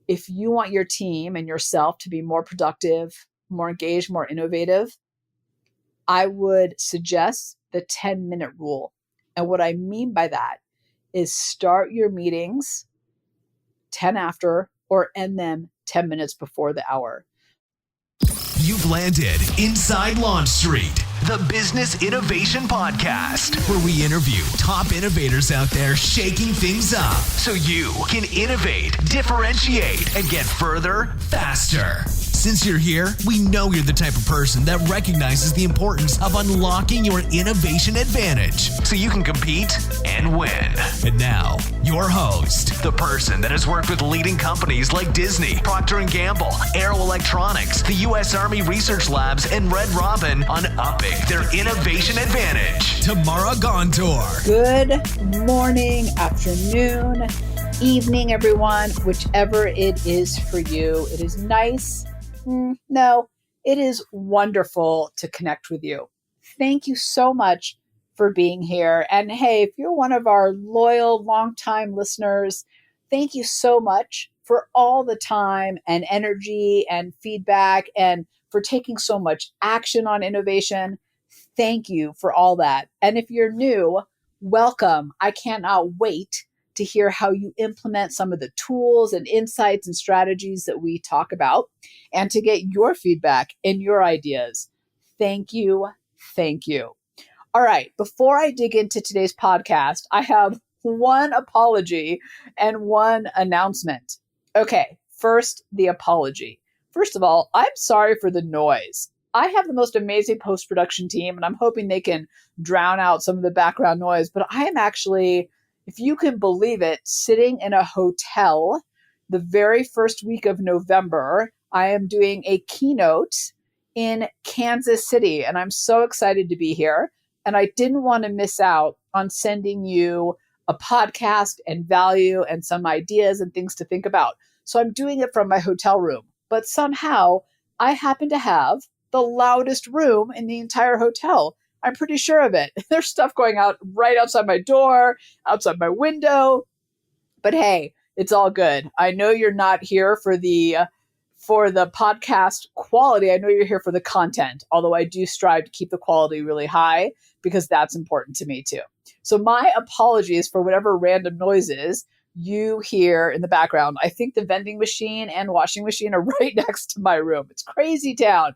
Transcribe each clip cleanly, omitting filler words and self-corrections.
If you want your team and yourself to be more productive, more engaged, more innovative, I would suggest the 10-minute rule. And what I mean by that is start your meetings 10 after or end them 10 minutes before the hour. You've landed inside Launch Street, the Business Innovation Podcast, where we interview top innovators out there shaking things up so you can innovate, differentiate, and get further faster. Since you're here, we know you're the type of person that recognizes the importance of unlocking your innovation advantage so you can compete and win. And now, your host, the person that has worked with leading companies like Disney, Procter & Gamble, Aero Electronics, the U.S. Army Research Labs, and Red Robin on upping their innovation advantage, Tamara Gontor. Good morning, afternoon, evening, everyone, whichever it is for you. It is nice. No, it is wonderful to connect with you. Thank you so much for being here. And hey, if you're one of our loyal, longtime listeners, thank you so much for all the time and energy and feedback and for taking so much action on innovation. Thank you for all that. And if you're new, welcome. I cannot wait to hear how you implement some of the tools and insights and strategies that we talk about and to get your feedback and your ideas. Thank you. Thank you. All right. Before I dig into today's podcast, I have one apology and one announcement. Okay. First, the apology. First of all, I'm sorry for the noise. I have the most amazing post-production team, and I'm hoping they can drown out some of the background noise, but I am actually, if you can believe it, sitting in a hotel the very first week of November. I am doing a keynote in Kansas City, and I'm so excited to be here. And I didn't want to miss out on sending you a podcast and value and some ideas and things to think about. So I'm doing it from my hotel room, but somehow I happen to have the loudest room in the entire hotel. I'm pretty sure of it. There's stuff going out right outside my door, outside my window. But hey, it's all good. I know you're not here for the podcast quality. I know you're here for the content, although I do strive to keep the quality really high because that's important to me too. So my apologies for whatever random noises you hear in the background. I think the vending machine and washing machine are right next to my room. It's crazy town.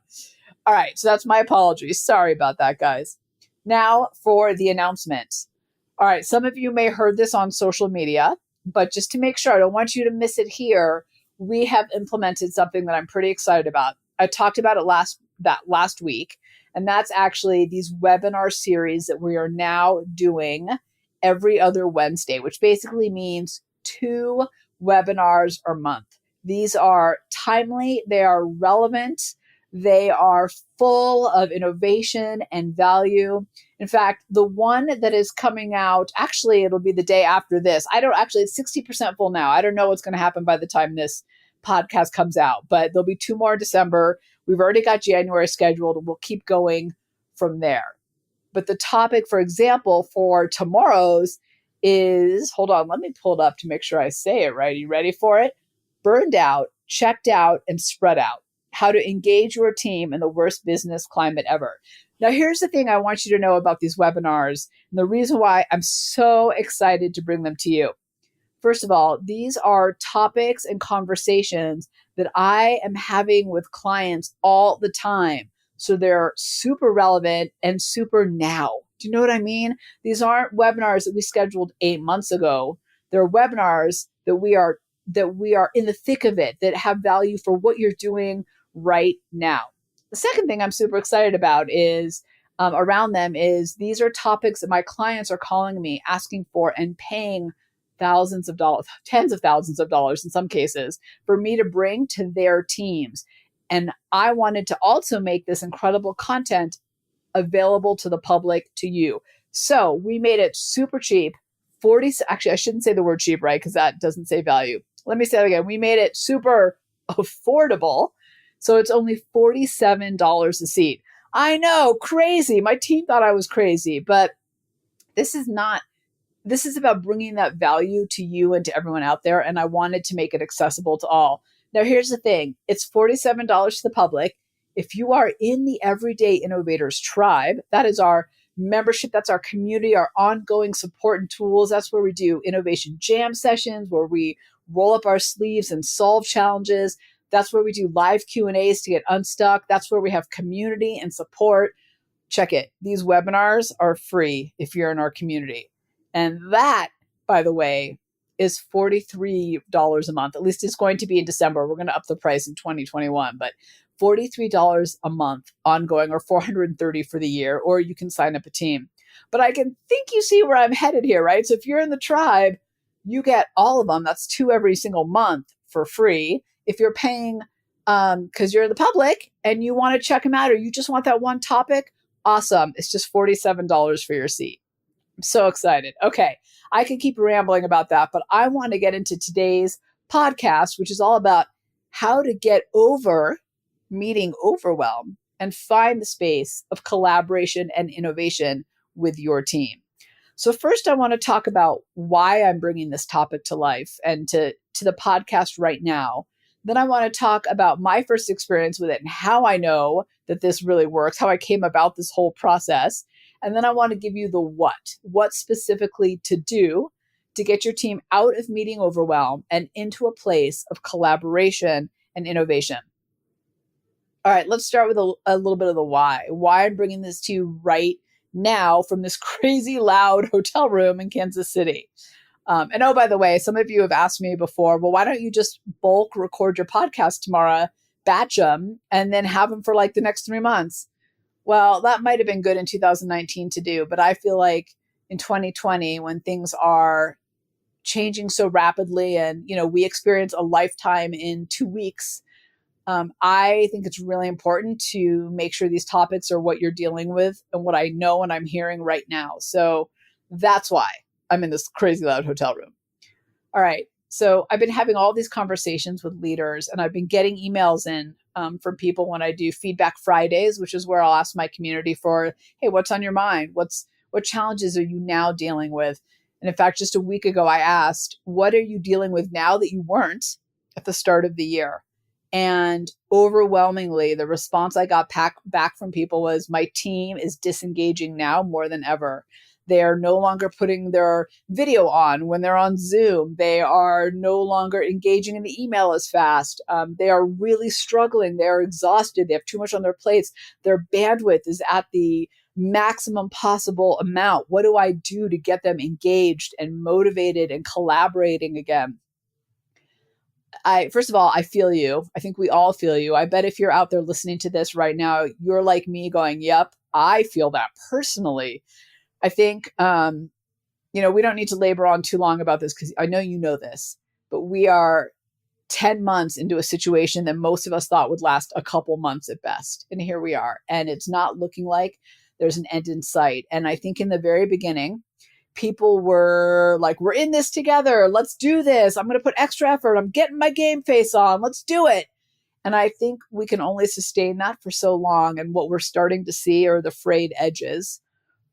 All right, so that's my apologies. Sorry about that, guys. Now for the announcement. All right, some of you may have heard this on social media, but just to make sure, I don't want you to miss it here. We have implemented something that I'm pretty excited about. I talked about it last week, and that's actually these webinar series that we are now doing every other Wednesday, which basically means 2 webinars a month. These are timely, they are relevant, they are full of innovation and value. In fact, the one that is coming out, actually, it'll be the day after this. It's 60% full now. I don't know what's going to happen by the time this podcast comes out, but there'll be 2 more in December. We've already got January scheduled, and we'll keep going from there. But the topic, for example, for tomorrow's is, hold on, let me pull it up to make sure I say it right. Are you ready for it? Burned out, checked out, and spread out. How to engage your team in the worst business climate ever. Now, here's the thing I want you to know about these webinars, and the reason why I'm so excited to bring them to you. First of all, these are topics and conversations that I am having with clients all the time. So they're super relevant and super now. Do you know what I mean? These aren't webinars that we scheduled 8 months ago. They're webinars that we are in the thick of it, that have value for what you're doing right now. The second thing I'm super excited about is around them is these are topics that my clients are calling me, asking for, and paying thousands of dollars, tens of thousands of dollars in some cases, for me to bring to their teams. And I wanted to also make this incredible content available to the public, to you. So we made it super cheap. Actually, I shouldn't say the word cheap, right? Because that doesn't say value. Let me say it again. We made it super affordable. So it's only $47 a seat. I know, crazy. My team thought I was crazy, but this is not this is about bringing that value to you and to everyone out there. And I wanted to make it accessible to all. Now, here's the thing. It's $47 to the public. If you are in the Everyday Innovators Tribe, that is our membership. That's our community, our ongoing support and tools. That's where we do innovation jam sessions, where we roll up our sleeves and solve challenges. That's where we do live Q&As to get unstuck. That's where we have community and support. Check it. These webinars are free if you're in our community. And that, by the way, is $43 a month. At least it's going to be in December. We're going to up the price in 2021, but $43 a month ongoing, or $430 for the year, or you can sign up a team. But I can think you see where I'm headed here, right? So if you're in the tribe, you get all of them. That's 2 every single month for free. If you're paying because you're in the public and you want to check them out, or you just want that one topic, awesome. It's just $47 for your seat. I'm so excited. Okay, I could keep rambling about that, but I want to get into today's podcast, which is all about how to get over meeting overwhelm and find the space of collaboration and innovation with your team. So first, I want to talk about why I'm bringing this topic to life and to the podcast right now. Then I want to talk about my first experience with it and how I know that this really works, how I came about this whole process. And then I want to give you the what specifically to do to get your team out of meeting overwhelm and into a place of collaboration and innovation. All right, let's start with a little bit of the why I'm bringing this to you right now from this crazy loud hotel room in Kansas City. And oh, by the way, some of you have asked me before, well, why don't you just bulk record your podcast tomorrow, batch them, and then have them for like the next 3 months? Well, that might have been good in 2019 to do, but I feel like in 2020, when things are changing so rapidly and, we experience a lifetime in 2 weeks, I think it's really important to make sure these topics are what you're dealing with and what I know and I'm hearing right now. So that's why I'm in this crazy loud hotel room. All right. So I've been having all these conversations with leaders, and I've been getting emails in from people when I do Feedback Fridays, which is where I'll ask my community for, hey, what's on your mind? What challenges are you now dealing with? And in fact, just a week ago, I asked, what are you dealing with now that you weren't at the start of the year? And overwhelmingly, the response I got back from people was, my team is disengaging now more than ever. They are no longer putting their video on when they're on Zoom. They are no longer engaging in the email as fast. They are really struggling. They're exhausted. They have too much on their plates. Their bandwidth is at the maximum possible amount. What do I do to get them engaged and motivated and collaborating again? First of all, I feel you. I think we all feel you. I bet if you're out there listening to this right now, you're like me going, yep, I feel that personally. I think, we don't need to labor on too long about this because I know you know this, but we are 10 months into a situation that most of us thought would last a couple months at best. And here we are. And it's not looking like there's an end in sight. And I think in the very beginning, people were like, we're in this together. Let's do this. I'm going to put extra effort. I'm getting my game face on. Let's do it. And I think we can only sustain that for so long. And what we're starting to see are the frayed edges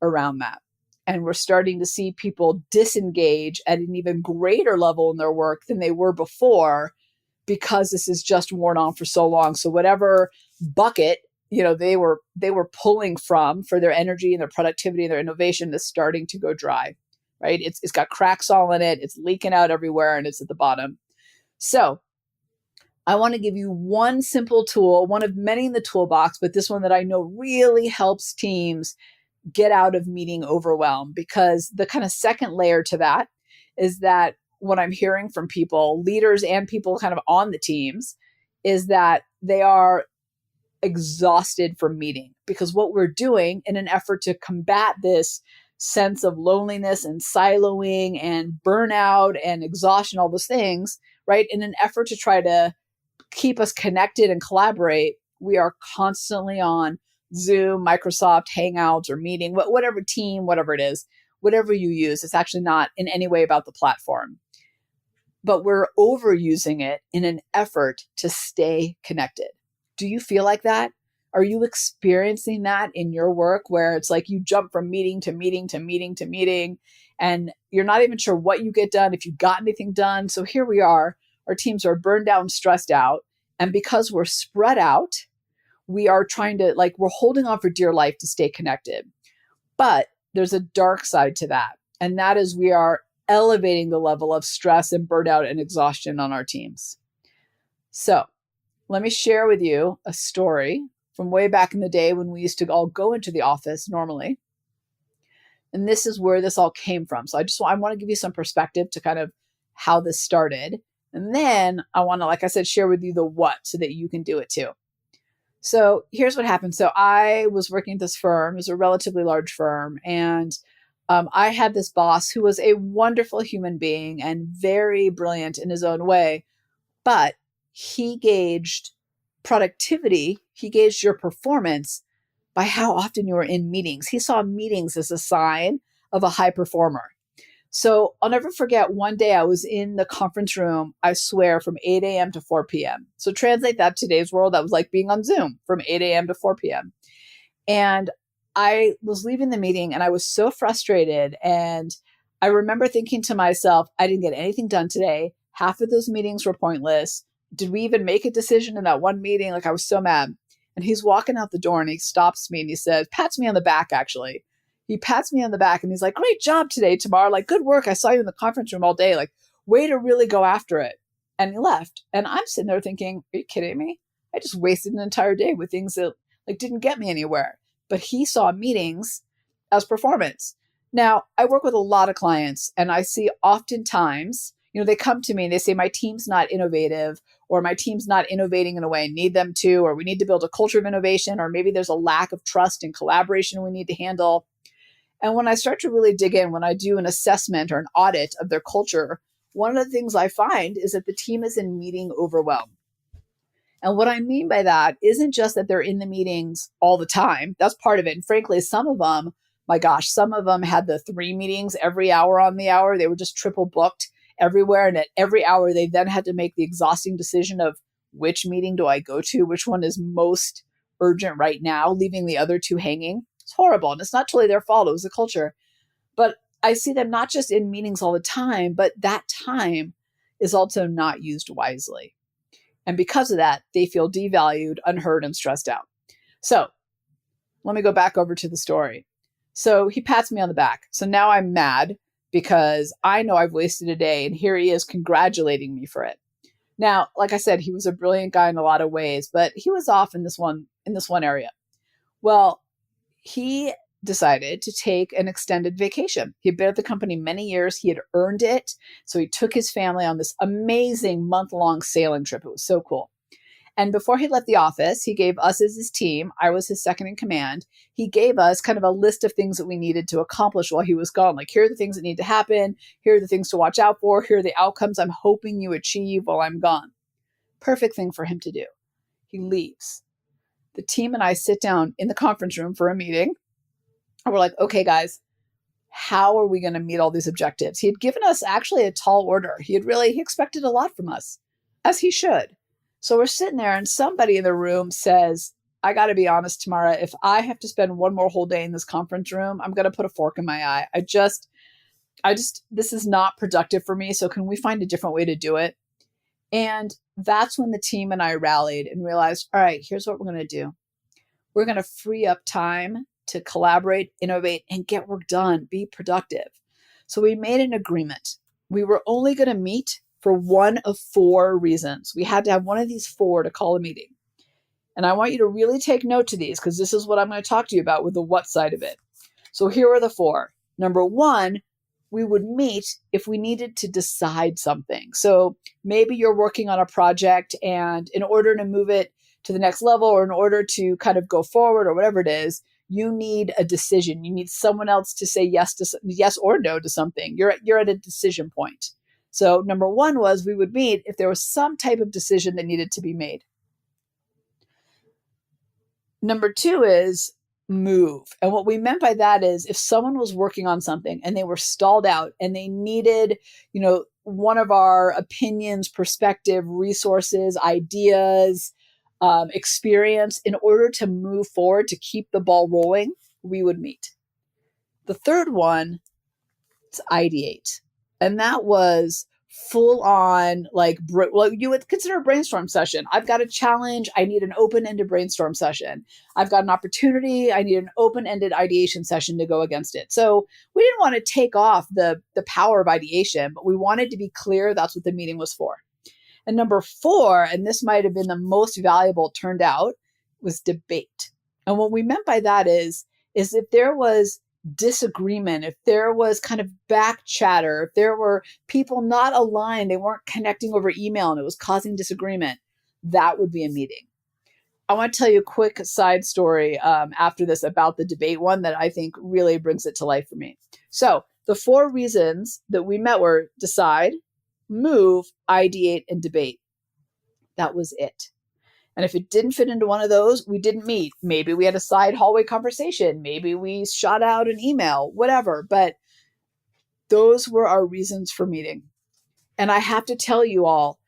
around that. And we're starting to see people disengage at an even greater level in their work than they were before, because this is just worn on for so long. So whatever bucket, they were pulling from for their energy and their productivity and their innovation is starting to go dry, right? It's got cracks all in it. It's leaking out everywhere and it's at the bottom. So I want to give you one simple tool, one of many in the toolbox, but this one that I know really helps teams get out of meeting overwhelm, because the kind of second layer to that is that what I'm hearing from people, leaders and people kind of on the teams, is that they are exhausted from meeting, because what we're doing in an effort to combat this sense of loneliness and siloing and burnout and exhaustion, all those things, right? In an effort to try to keep us connected and collaborate, we are constantly on Zoom, Microsoft, Hangouts, or Meeting, whatever team, whatever it is, whatever you use. It's actually not in any way about the platform. But we're overusing it in an effort to stay connected. Do you feel like that? Are you experiencing that in your work, where it's like you jump from meeting to meeting to meeting to meeting, and you're not even sure what you get done, if you got anything done. So here we are, our teams are burned out and stressed out. And because we're spread out, we are trying to, like, we're holding on for dear life to stay connected. But there's a dark side to that. And that is we are elevating the level of stress and burnout and exhaustion on our teams. So let me share with you a story from way back in the day when we used to all go into the office normally. And this is where this all came from. So I want to give you some perspective to kind of how this started. And then I want to, like I said, share with you the what so that you can do it too. So here's what happened. So I was working at this firm. It was a relatively large firm. And I had this boss who was a wonderful human being and very brilliant in his own way. But he gauged productivity. He gauged your performance by how often you were in meetings. He saw meetings as a sign of a high performer. So I'll never forget one day I was in the conference room, I swear, from 8 a.m. to 4 p.m. So translate that to today's world, that was like being on Zoom from 8 a.m. to 4 p.m. And I was leaving the meeting and I was so frustrated. And I remember thinking to myself, I didn't get anything done today. Half of those meetings were pointless. Did we even make a decision in that one meeting? Like, I was so mad. And he's walking out the door and he stops me and he says, pats me on the back, actually. He pats me on the back and he's like, great job today, Tamar. Like, good work. I saw you in the conference room all day. Like, way to really go after it. And he left. And I'm sitting there thinking, are you kidding me? I just wasted an entire day with things that like didn't get me anywhere. But he saw meetings as performance. Now, I work with a lot of clients and I see oftentimes, they come to me and they say, my team's not innovative, or my team's not innovating in a way I need them to, or we need to build a culture of innovation, or maybe there's a lack of trust and collaboration we need to handle. And when I start to really dig in, when I do an assessment or an audit of their culture, one of the things I find is that the team is in meeting overwhelm. And what I mean by that isn't just that they're in the meetings all the time. That's part of it. And frankly, some of them, my gosh, some of them had the 3 meetings every hour on the hour. They were just triple booked everywhere. And at every hour, they then had to make the exhausting decision of which meeting do I go to? Which one is most urgent right now, leaving the other 2 hanging? It's horrible. And it's not totally their fault. It was the culture. But I see them not just in meetings all the time, but that time is also not used wisely. And because of that, they feel devalued, unheard, and stressed out. So let me go back over to the story. So he pats me on the back. So now I'm mad because I know I've wasted a day and here he is congratulating me for it. Now, like I said, he was a brilliant guy in a lot of ways, but he was off in this one area. Well, he decided to take an extended vacation. He had been at the company many years. He had earned it. So he took his family on this amazing month-long sailing trip. It was so cool. And before he left the office, he gave us as his team, I was his second in command, he gave us kind of a list of things that we needed to accomplish while he was gone. Like, here are the things that need to happen. Here are the things to watch out for. Here are the outcomes I'm hoping you achieve while I'm gone. Perfect thing for him to do. He leaves. The team and I sit down in the conference room for a meeting. And we're like, okay, guys, how are we going to meet all these objectives? He had given us actually a tall order. He expected a lot from us, as he should. So we're sitting there and somebody in the room says, I got to be honest, Tamara, if I have to spend one more whole day in this conference room, I'm going to put a fork in my eye. This is not productive for me. So can we find a different way to do it? And that's when the team and I rallied and realized, all right, here's what we're going to do. We're going to free up time to collaborate, innovate, and get work done, be productive. So we made an agreement. We were only going to meet for one of 4 reasons. We had to have one of these 4 to call a meeting. And I want you to really take note to these because this is what I'm going to talk to you about with the what side of it. So here are the 4. Number 1, we would meet if we needed to decide something. So maybe you're working on a project and in order to move it to the next level or in order to kind of go forward or whatever it is, you need a decision. You need someone else to say yes or no to something. You're at a decision point. So number 1 was we would meet if there was some type of decision that needed to be made. Number 2 is move. And what we meant by that is if someone was working on something and they were stalled out and they needed, one of our opinions, perspective, resources, ideas, experience in order to move forward, to keep the ball rolling, we would meet. The third one, It's ideate. And that was full on like, well, you would consider a brainstorm session. I've got a challenge. I need an open-ended brainstorm session. I've got an opportunity. I need an open-ended ideation session to go against it. So we didn't want to take off the power of ideation, but we wanted to be clear that's what the meeting was for. And number 4, and this might have been the most valuable, turned out, was debate. And what we meant by that is if there was disagreement, if there was kind of back chatter, if there were people not aligned, they weren't connecting over email and it was causing disagreement, that would be a meeting. I want to tell you a quick side story after this about the debate one that I think really brings it to life for me. So the 4 reasons that we met were decide, move, ideate, and debate. That was it. And if it didn't fit into one of those, we didn't meet. Maybe we had a side hallway conversation. Maybe we shot out an email, whatever. But those were our reasons for meeting. And I have to tell you all,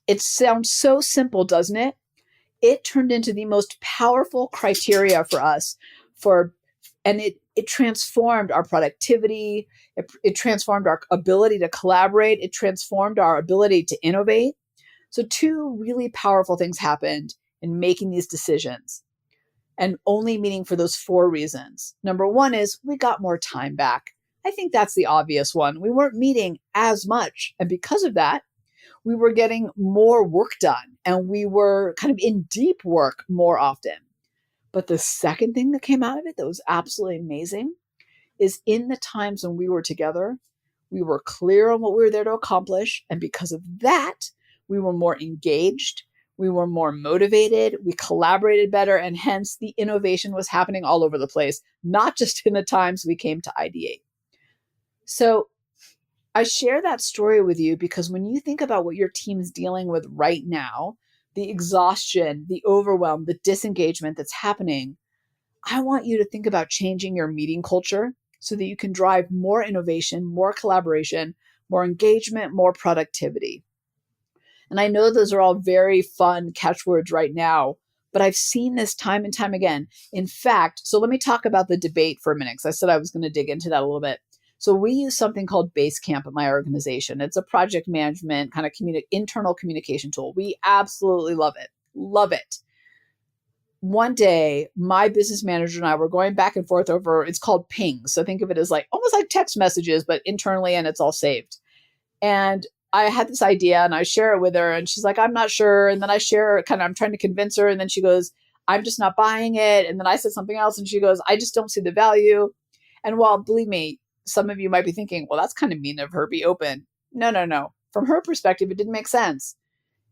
it sounds so simple, doesn't it? It turned into the most powerful criteria for us and it transformed our productivity. It transformed our ability to collaborate. It transformed our ability to innovate. So 2 really powerful things happened in making these decisions and only meeting for those 4 reasons. Number 1 is we got more time back. I think that's the obvious one. We weren't meeting as much. And because of that, we were getting more work done and we were kind of in deep work more often. But the second thing that came out of it that was absolutely amazing is in the times when we were together, we were clear on what we were there to accomplish. And because of that, we were more engaged, we were more motivated, we collaborated better, and hence the innovation was happening all over the place, not just in the times we came to ideate. So I share that story with you because when you think about what your team is dealing with right now, the exhaustion, the overwhelm, the disengagement that's happening, I want you to think about changing your meeting culture so that you can drive more innovation, more collaboration, more engagement, more productivity. And I know those are all very fun catchwords right now, but I've seen this time and time again. In fact, so let me talk about the debate for a minute, because I said I was going to dig into that a little bit. So we use something called Basecamp at my organization. It's a project management kind of internal communication tool. We absolutely love it. Love it. One day, my business manager and I were going back and forth over, it's called pings. So think of it as like almost like text messages, but internally, and it's all saved. And I had this idea and I share it with her and she's like, I'm not sure. And then I share kind of, I'm trying to convince her. And then she goes, I'm just not buying it. And then I said something else and she goes, I just don't see the value. And while, believe me, some of you might be thinking, well, that's kind of mean of her, be open. No. From her perspective, it didn't make sense.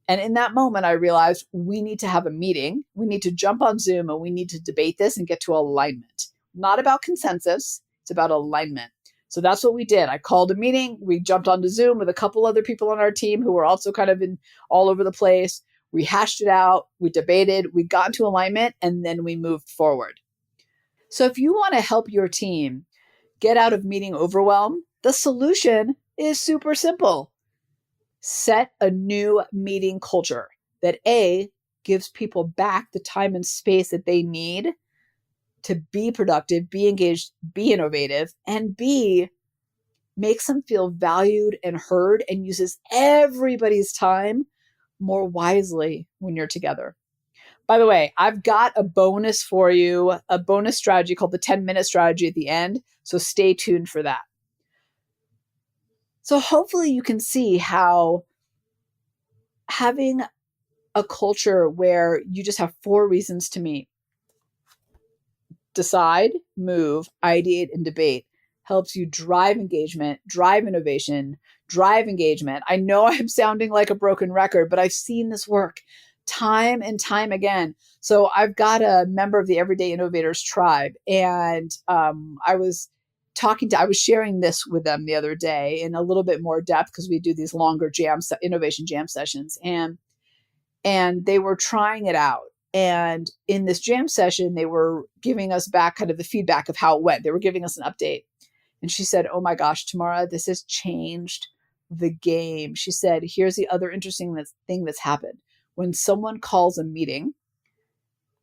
And in that moment, I realized we need to have a meeting. We need to jump on Zoom and we need to debate this and get to alignment. Not about consensus. It's about alignment. So that's what we did. I called a meeting. We jumped onto Zoom with a couple other people on our team who were also kind of in all over the place. We hashed it out. We debated. We got into alignment and then we moved forward. So if you want to help your team get out of meeting overwhelm, the solution is super simple. Set a new meeting culture that A, gives people back the time and space that they need to be productive, be engaged, be innovative, and B, makes them feel valued and heard and uses everybody's time more wisely when you're together. By the way, I've got a bonus for you, a bonus strategy called the 10-minute strategy at the end. So stay tuned for that. So hopefully you can see how having a culture where you just have 4 reasons to meet, decide, move, ideate, and debate helps you drive engagement, drive innovation, drive engagement. I know I'm sounding like a broken record, but I've seen this work time and time again. So I've got a member of the Everyday Innovators tribe, and I was sharing this with them the other day in a little bit more depth because we do these longer innovation jam sessions, and they were trying it out. And in this jam session, they were giving us back kind of the feedback of how it went. They were giving us an update. And she said, oh my gosh, Tamara, this has changed the game. She said, here's the other interesting thing that's happened. When someone calls a meeting,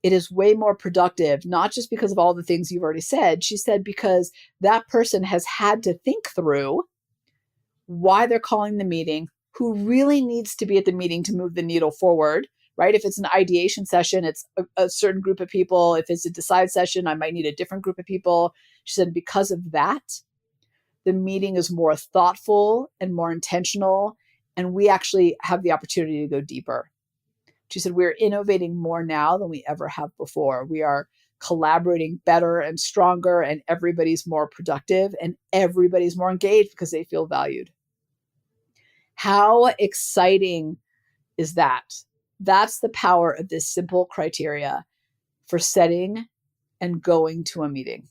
it is way more productive, not just because of all the things you've already said. She said because that person has had to think through why they're calling the meeting, who really needs to be at the meeting to move the needle forward, right? If it's an ideation session, it's a certain group of people. If it's a decide session, I might need a different group of people. She said because of that, the meeting is more thoughtful and more intentional, and we actually have the opportunity to go deeper. She said, we're innovating more now than we ever have before. We are collaborating better and stronger, and everybody's more productive and everybody's more engaged because they feel valued. How exciting is that? That's the power of this simple criteria for setting and going to a meeting.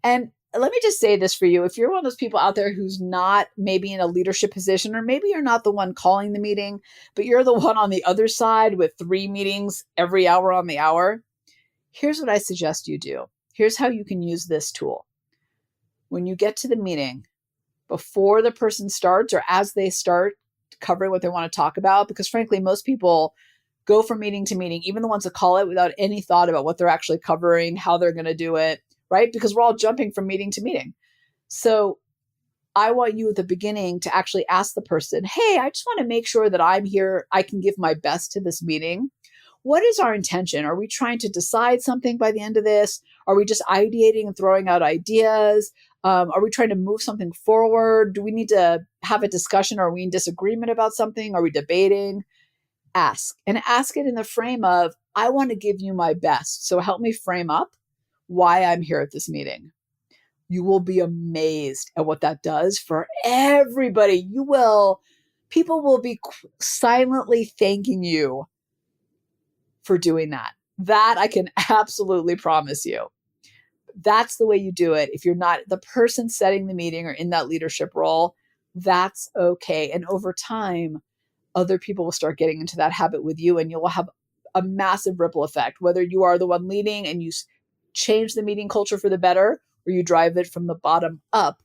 And let me just say this for you. If you're one of those people out there who's not maybe in a leadership position, or maybe you're not the one calling the meeting, but you're the one on the other side with 3 meetings every hour on the hour, here's what I suggest you do. Here's how you can use this tool. When you get to the meeting, before the person starts or as they start covering what they want to talk about, because frankly, most people go from meeting to meeting, even the ones that call it, without any thought about what they're actually covering, how they're going to do it, right? Because we're all jumping from meeting to meeting. So I want you at the beginning to actually ask the person, hey, I just want to make sure that I'm here. I can give my best to this meeting. What is our intention? Are we trying to decide something by the end of this? Are we just ideating and throwing out ideas? Are we trying to move something forward? Do we need to have a discussion? Are we in disagreement about something? Are we debating? Ask, and ask it in the frame of, I want to give you my best. So help me frame up why I'm here at this meeting. You will be amazed at what that does for everybody. People will be silently thanking you for doing that. That I can absolutely promise you. That's the way you do it. If you're not the person setting the meeting or in that leadership role, that's okay. And over time, other people will start getting into that habit with you, and you'll have a massive ripple effect, whether you are the one leading and you change the meeting culture for the better, or you drive it from the bottom up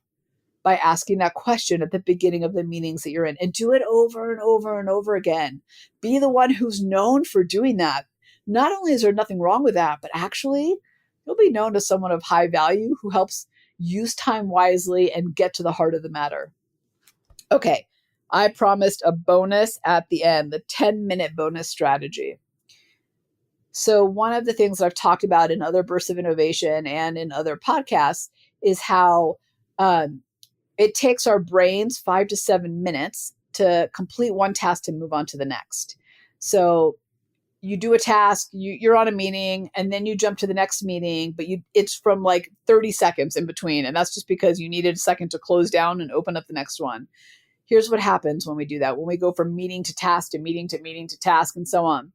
by asking that question at the beginning of the meetings that you're in, and do it over and over and over again. Be the one who's known for doing that. Not only is there nothing wrong with that, but actually you'll be known as someone of high value who helps use time wisely and get to the heart of the matter. Okay, I promised a bonus at the end, the 10-minute bonus strategy. So one of the things that I've talked about in other bursts of innovation and in other podcasts is how it takes our brains 5 to 7 minutes to complete one task to move on to the next. So you do a task, you're on a meeting, and then you jump to the next meeting, but it's from like 30 seconds in between. And that's just because you needed a second to close down and open up the next one. Here's what happens when we do that. When we go from meeting to task to meeting to meeting to task and so on,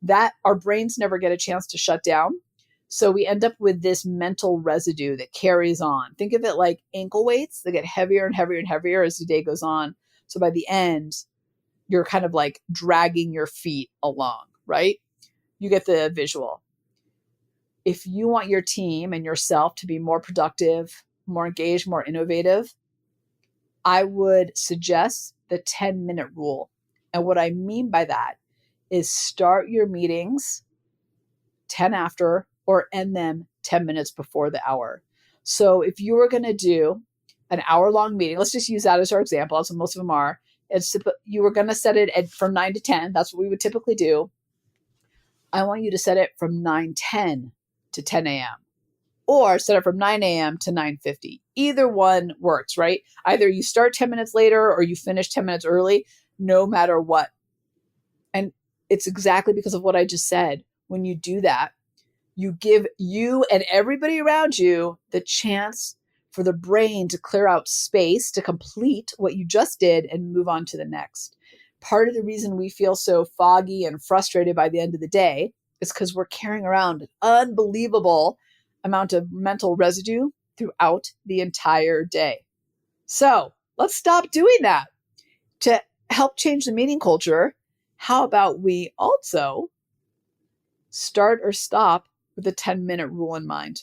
that our brains never get a chance to shut down. So we end up with this mental residue that carries on. Think of it like ankle weights that get heavier and heavier and heavier as the day goes on. So by the end, you're kind of like dragging your feet along, right? You get the visual. If you want your team and yourself to be more productive, more engaged, more innovative, I would suggest the 10-minute rule. And what I mean by that is start your meetings 10 after or end them 10 minutes before the hour. So if you were going to do an hour-long meeting, let's just use that as our example, as most of them are. You were going to set it from 9 to 10. That's what we would typically do. I want you to set it from 9:10 to 10 a.m. or set it from 9 a.m. to 9:50. Either one works, right? Either you start 10 minutes later or you finish 10 minutes early, no matter what. And it's exactly because of what I just said. When you do that, you give you and everybody around you the chance for the brain to clear out space to complete what you just did and move on to the next. Part of the reason we feel so foggy and frustrated by the end of the day is because we're carrying around an unbelievable amount of mental residue throughout the entire day. So let's stop doing that. To help change the meeting culture, how about we also start or stop with a 10-minute rule in mind?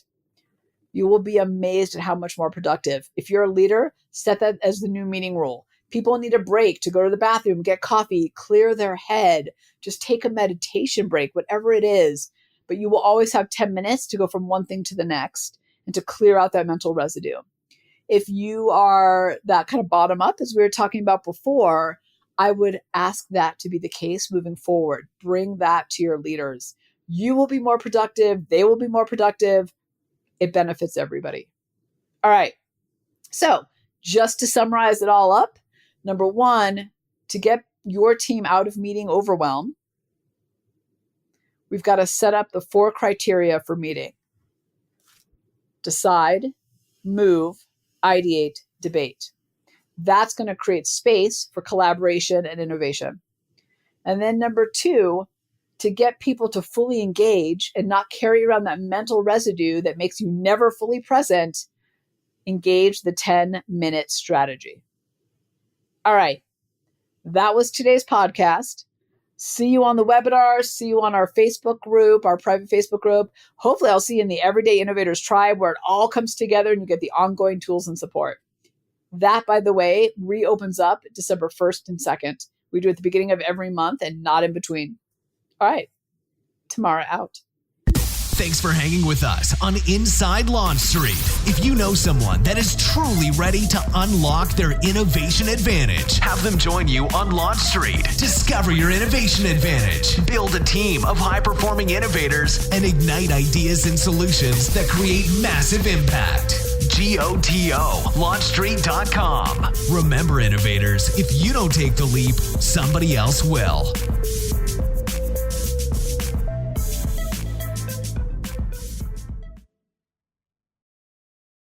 You will be amazed at how much more productive. If you're a leader, set that as the new meeting rule. People need a break to go to the bathroom, get coffee, clear their head, just take a meditation break, whatever it is. But but you will always have 10 minutes to go from one thing to the next and to clear out that mental residue. If you are that kind of bottom up, as we were talking about before, I would ask that to be the case moving forward. Bring that to your leaders. You will be more productive. They will be more productive. It benefits everybody. All right. So just to summarize it all up, number one, to get your team out of meeting overwhelm, we've got to set up the 4 criteria for meeting. Decide, move, ideate, debate. That's going to create space for collaboration and innovation. And then number 2, to get people to fully engage and not carry around that mental residue that makes you never fully present, engage the 10-minute strategy. All right. That was today's podcast. See you on the webinar. See you on our Facebook group, our private Facebook group. Hopefully I'll see you in the Everyday Innovators Tribe where it all comes together and you get the ongoing tools and support. That, by the way, reopens up December 1st and 2nd. We do it at the beginning of every month and not in between. All right. Tamara out. Thanks for hanging with us on Inside Launch Street. If you know someone that is truly ready to unlock their innovation advantage, have them join you on Launch Street. Discover your innovation advantage, build a team of high-performing innovators, and ignite ideas and solutions that create massive impact. GOTO, launchstreet.com. Remember, innovators, if you don't take the leap, somebody else will.